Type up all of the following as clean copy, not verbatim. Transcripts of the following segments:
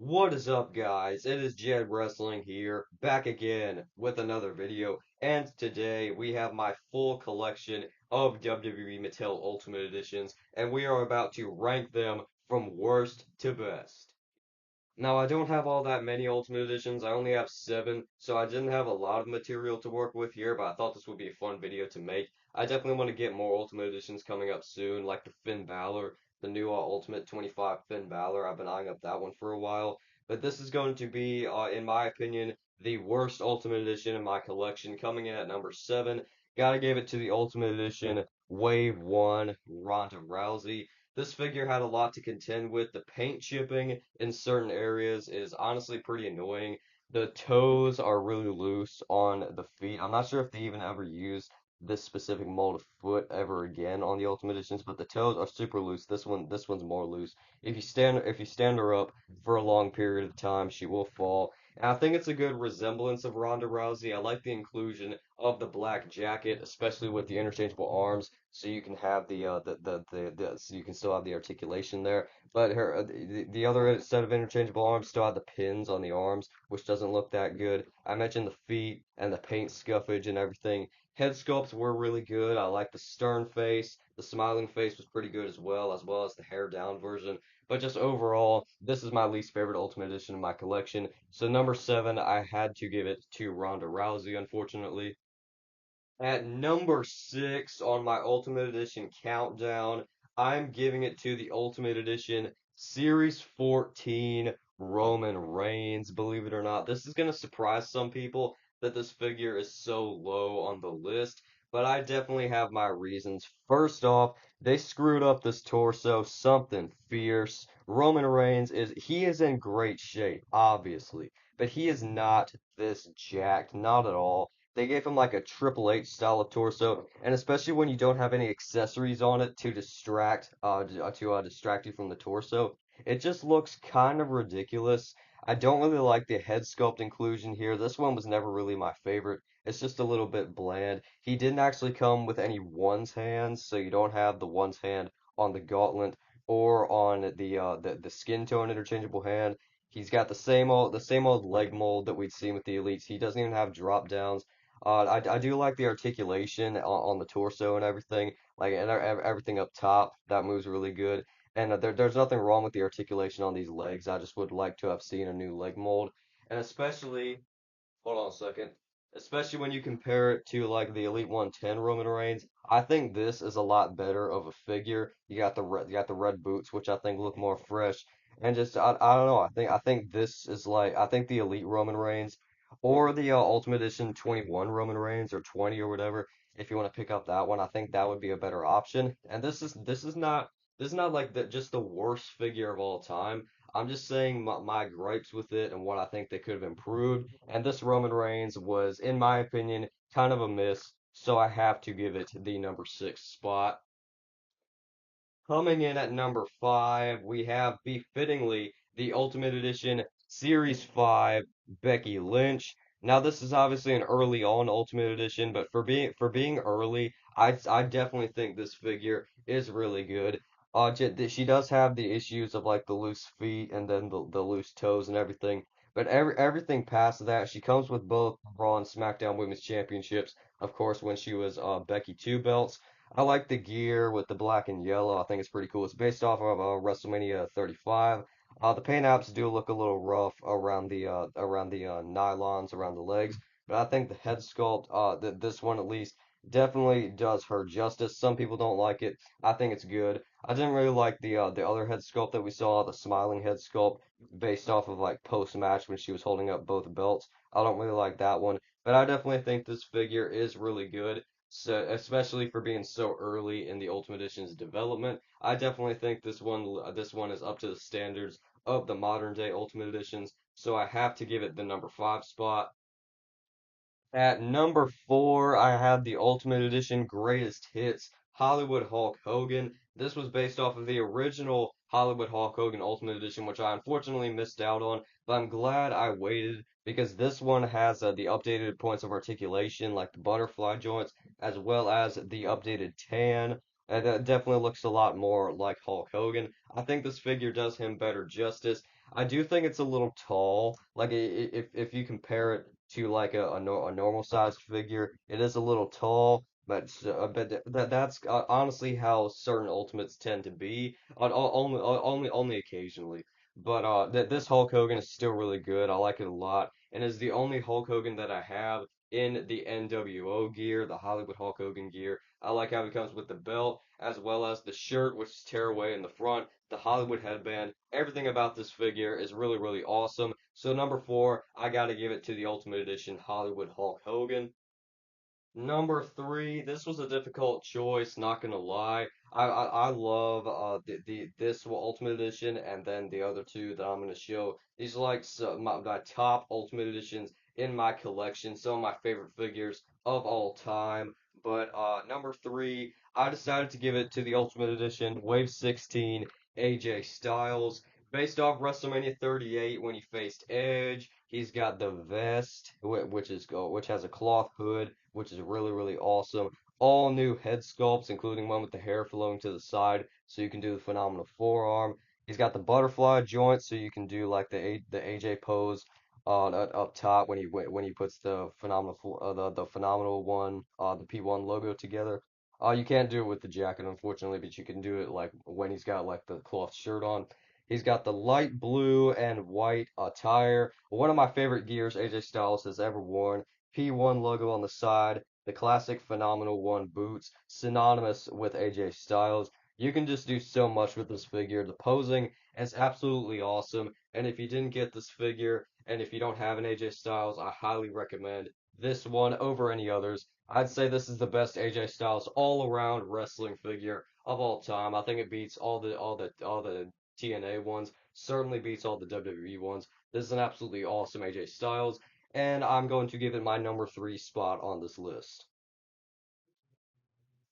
What is up, guys? It is Jed Wrestling here, back again with another video. And today we have my full collection of WWE Mattel Ultimate Editions, and we are about to rank them from worst to best. Now, I don't have all that many Ultimate Editions. I only have 7, so I didn't have a lot of material to work with here, but I thought this would be a fun video to make. I definitely want to get more Ultimate Editions coming up soon, like the Finn Balor, the new Ultimate 25 Finn Balor. I've been eyeing up that one for a while. But this is going to be, in my opinion, the worst Ultimate Edition in my collection, coming in at number 7. Gotta give it to the Ultimate Edition Wave 1 Ronda Rousey. This figure had a lot to contend with. The paint chipping in certain areas is honestly pretty annoying. The toes are really loose on the feet. I'm not sure if they even ever used this specific mold of foot ever again on the Ultimate Editions, but the toes are super loose. This one's more loose. If you stand her up for a long period of time, she will fall. And I think it's a good resemblance of Ronda Rousey. I like the inclusion of the black jacket, especially with the interchangeable arms, so you can have the so you can still have the articulation there. But the other set of interchangeable arms still have the pins on the arms, which doesn't look that good. I mentioned the feet and the paint scuffage and everything. Head sculpts were really good. I like the stern face. The smiling face was pretty good as well as the hair down version. But just overall, this is my least favorite Ultimate Edition in my collection. So number 7, I had to give it to Ronda Rousey, unfortunately. At number 6 on my Ultimate Edition countdown, I'm giving it to the Ultimate Edition Series 14 Roman Reigns. Believe it or not, this is going to surprise some people that this figure is so low on the list, but I definitely have my reasons. First off, they screwed up this torso, something fierce. Roman Reigns he is in great shape, obviously, but he is not this jacked, not at all. They gave him like a Triple H style of torso, and especially when you don't have any accessories on it to distract you from the torso, it just looks kind of ridiculous. I don't really like the head sculpt inclusion here. This one was never really my favorite. It's just a little bit bland. He didn't actually come with any one's hands, so you don't have the one's hand on the gauntlet or on the skin tone interchangeable hand. He's got the same old leg mold that we'd seen with the elites. He doesn't even have drop downs. I do like the articulation on the torso and everything, like and everything up top. That moves really good. And there's nothing wrong with the articulation on these legs. I just would like to have seen a new leg mold, and especially, hold on a second, especially when you compare it to like the Elite 110 Roman Reigns. I think this is a lot better of a figure. You got the red boots, which I think look more fresh, and just I don't know. I think this is like I think the Elite Roman Reigns or the Ultimate Edition 21 Roman Reigns or 20 or whatever. If you want to pick up that one, I think that would be a better option. And this is not like just the worst figure of all time. I'm just saying my gripes with it and what I think they could have improved. And this Roman Reigns was, in my opinion, kind of a miss. So I have to give it the number 6 spot. Coming in at number 5, we have befittingly the Ultimate Edition Series 5 Becky Lynch. Now this is obviously an early on Ultimate Edition, but for being early, I definitely think this figure is really good. She does have the issues of like the loose feet and then the loose toes and everything, but everything past that, she comes with both Raw and SmackDown Women's Championships. Of course, when she was Becky 2 belts. I like the gear with the black and yellow. I think it's pretty cool. It's based off of WrestleMania 35. The paint apps do look a little rough around the nylons around the legs, but I think the head sculpt, this one at least, definitely does her justice. Some people don't like it. I think it's good. I didn't really like the other head sculpt that we saw, the smiling head sculpt based off of like post match when she was holding up both belts. I don't really like that one, but I definitely think this figure is really good. So, especially for being so early in the Ultimate Edition's development, I definitely think this one is up to the standards of the modern day Ultimate Editions. So I have to give it the number 5 spot. At number 4, I have the Ultimate Edition Greatest Hits Hollywood Hulk Hogan. This was based off of the original Hollywood Hulk Hogan Ultimate Edition, which I unfortunately missed out on, but I'm glad I waited because this one has the updated points of articulation, like the butterfly joints, as well as the updated tan. And that definitely looks a lot more like Hulk Hogan. I think this figure does him better justice. I do think it's a little tall. Like if you compare it to like a normal sized figure, it is a little tall. But that's honestly how certain Ultimates tend to be. Only occasionally. But th this Hulk Hogan is still really good. I like it a lot, and is the only Hulk Hogan that I have in the NWO gear, the Hollywood Hulk Hogan gear. I like how he comes with the belt as well as the shirt, which is tearaway in the front, the Hollywood headband. Everything about this figure is really, really awesome. So number four, I gotta give it to the Ultimate Edition Hollywood Hulk Hogan. Number three, this was a difficult choice, not gonna lie. I love the this Ultimate Edition and then the other two that I'm gonna show. These are like my top Ultimate Editions in my collection, some of my favorite figures of all time. But number three, I decided to give it to the Ultimate Edition Wave 16 AJ Styles. Based off WrestleMania 38 when he faced Edge, he's got the vest, which has a cloth hood, which is really, really awesome. All new head sculpts, including one with the hair flowing to the side, so you can do the phenomenal forearm. He's got the butterfly joint, so you can do like the AJ pose up top when he puts the the phenomenal one the P1 logo together. You can't do it with the jacket, unfortunately, but you can do it like when he's got like the cloth shirt on. He's got the light blue and white attire. One of my favorite gears AJ Styles has ever worn. P1 logo on the side, the classic Phenomenal One boots, synonymous with AJ Styles. You can just do so much with this figure. The posing is absolutely awesome. And if you didn't get this figure, and if you don't have an AJ Styles, I highly recommend this one over any others. I'd say this is the best AJ Styles all-around wrestling figure of all time. I think it beats all the TNA ones, certainly beats all the WWE ones. This is an absolutely awesome AJ Styles, and I'm going to give it my number three spot on this list.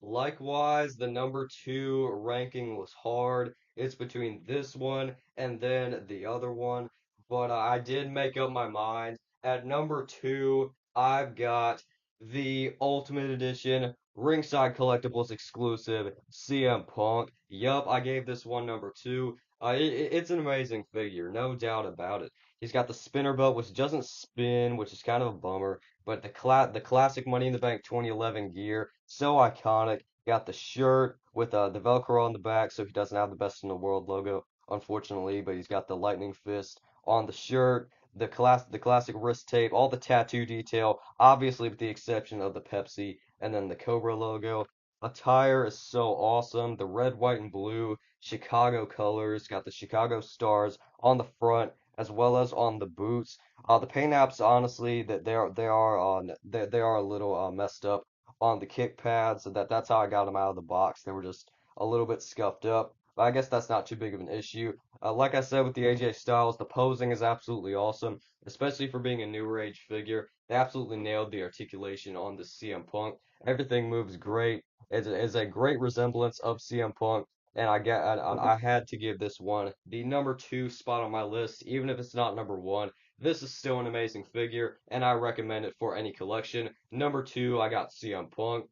Likewise, the number two ranking was hard. It's between this one and then the other one, but I did make up my mind. At number two, I've got the Ultimate Edition Ringside Collectibles exclusive CM Punk. Yup, I gave this one number two. It's an amazing figure, no doubt about it. He's got the spinner belt, which doesn't spin, which is kind of a bummer. But the classic Money in the Bank 2011 gear, so iconic. Got the shirt with the Velcro on the back, so he doesn't have the best in the world logo, unfortunately. But he's got the lightning fist on the shirt, the classic wrist tape, all the tattoo detail, obviously with the exception of the Pepsi and then the Cobra logo. Attire is so awesome. The red, white, and blue Chicago colors. Got the Chicago stars on the front as well as on the boots. The paint apps, honestly, that they are a little messed up on the kick pads. So that's how I got them out of the box. They were just a little bit scuffed up. But I guess that's not too big of an issue. Like I said with the AJ Styles, the posing is absolutely awesome, especially for being a newer age figure. They absolutely nailed the articulation on the CM Punk. Everything moves great. It's a great resemblance of CM Punk. And I had to give this one the number two spot on my list, even if it's not number one. This is still an amazing figure, and I recommend it for any collection. Number two, I got CM Punk.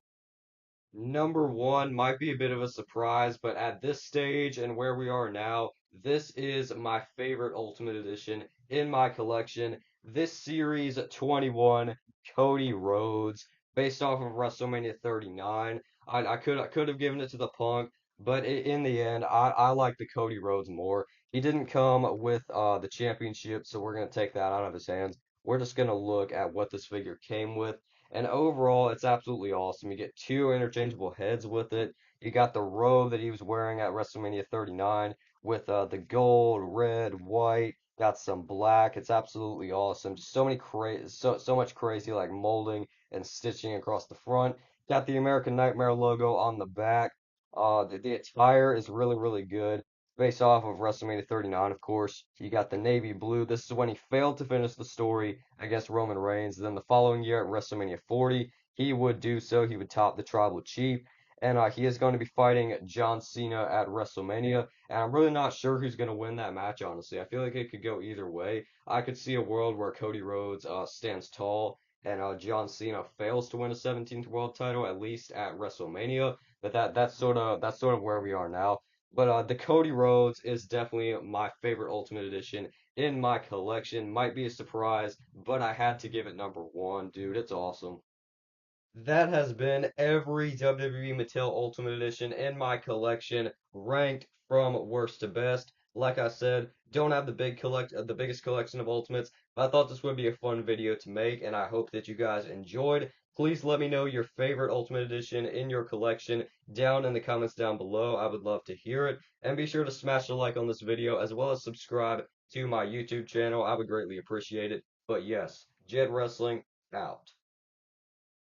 Number one might be a bit of a surprise, but at this stage and where we are now, this is my favorite Ultimate Edition in my collection. This Series 21 Cody Rhodes, based off of WrestleMania 39. I could have given it to the Punk, but in the end, I like the Cody Rhodes more. He didn't come with the championship, so we're gonna take that out of his hands. We're just gonna look at what this figure came with. And overall, it's absolutely awesome. You get two interchangeable heads with it. You got the robe that he was wearing at WrestleMania 39 with the gold, red, white. Got some black. It's absolutely awesome. Just so much crazy like molding and stitching across the front. Got the American Nightmare logo on the back. The attire is really, really good. Based off of WrestleMania 39, of course. You got the navy blue. This is when he failed to finish the story against Roman Reigns. Then the following year at WrestleMania 40, he would do so. He would top the Tribal Chief. And he is going to be fighting John Cena at WrestleMania. And I'm really not sure who's going to win that match, honestly. I feel like it could go either way. I could see a world where Cody Rhodes stands tall and John Cena fails to win a 17th world title, at least at WrestleMania. But that's sort of where we are now. But the Cody Rhodes is definitely my favorite Ultimate Edition in my collection. Might be a surprise, but I had to give it number one, dude. It's awesome. That has been every WWE Mattel Ultimate Edition in my collection, ranked from worst to best. Like I said, don't have the biggest collection of Ultimates, but I thought this would be a fun video to make, and I hope that you guys enjoyed. Please let me know your favorite Ultimate Edition in your collection down in the comments down below. I would love to hear it, and be sure to smash a like on this video as well as subscribe to my YouTube channel. I would greatly appreciate it. But yes, Jed Wrestling out.